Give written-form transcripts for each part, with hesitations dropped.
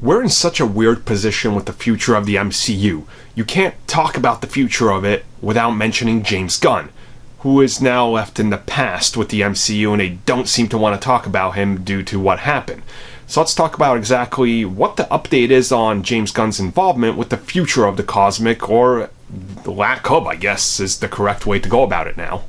We're in such a weird position with the future of the MCU. You can't talk about the future of it without mentioning James Gunn, who is now left in the past with the MCU, and they don't seem to want to talk about him due to what happened. So let's talk about exactly what the update is on James Gunn's involvement with the future of the cosmic, or the lack of, I guess, is the correct way to go about it now.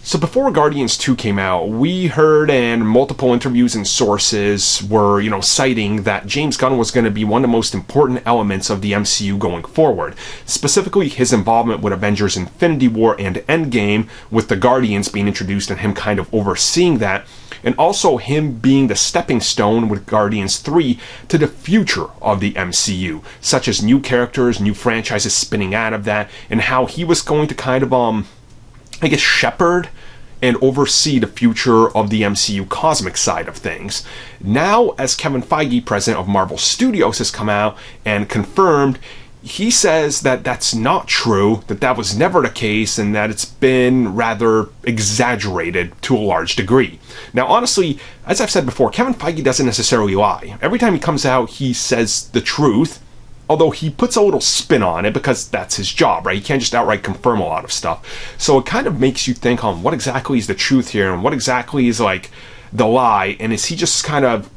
So before Guardians 2 came out, we heard, and multiple interviews and sources were, citing that James Gunn was going to be one of the most important elements of the MCU going forward. Specifically, his involvement with Avengers Infinity War and Endgame, with the Guardians being introduced and him kind of overseeing that, and also him being the stepping stone with Guardians 3 to the future of the MCU, such as new characters, new franchises spinning out of that, and how he was going to kind of, shepherd and oversee the future of the MCU cosmic side of things. Now, as Kevin Feige, president of Marvel Studios, has come out and confirmed, he says that that's not true, that that was never the case, and that it's been rather exaggerated to a large degree. Now, honestly, as I've said before, Kevin Feige doesn't necessarily lie. Every time he comes out, he says the truth, although he puts a little spin on it because that's his job, right? He can't just outright confirm a lot of stuff. So it kind of makes you think on what exactly is the truth here and what exactly is like the lie, and is he just kind of,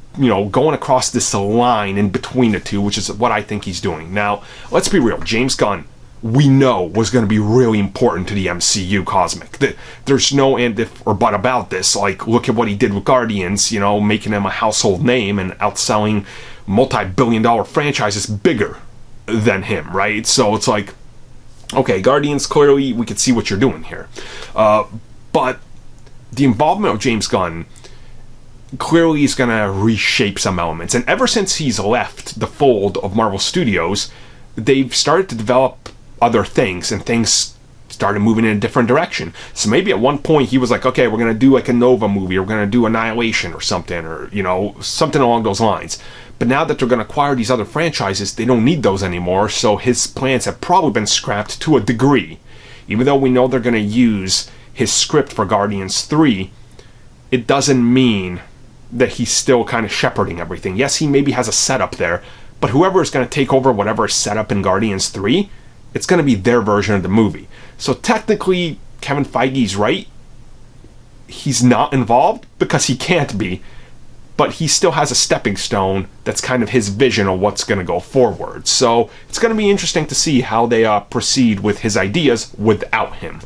going across this line in between the two, which is what I think he's doing. Now, let's be real. James Gunn, we know, was going to be really important to the MCU cosmic. There's no and if or but about this. Like, look at what he did with Guardians, making him a household name and outselling multi-billion-dollar franchises bigger than him, right? So it's like, okay, Guardians, clearly we could see what you're doing here. But the involvement of James Gunn clearly is going to reshape some elements. And ever since he's left the fold of Marvel Studios, they've started to develop other things, and things started moving in a different direction. So maybe at one point he was like, okay, we're going to do like a Nova movie, or we're going to do Annihilation or something, or, something along those lines. But now that they're going to acquire these other franchises, they don't need those anymore, so his plans have probably been scrapped to a degree. Even though we know they're going to use his script for Guardians 3, it doesn't mean that he's still kind of shepherding everything. Yes, he maybe has a setup there, but whoever is going to take over whatever is set up in Guardians 3, it's going to be their version of the movie. So technically, Kevin Feige's right. He's not involved because he can't be, but he still has a stepping stone that's kind of his vision of what's going to go forward. So it's going to be interesting to see how they proceed with his ideas without him.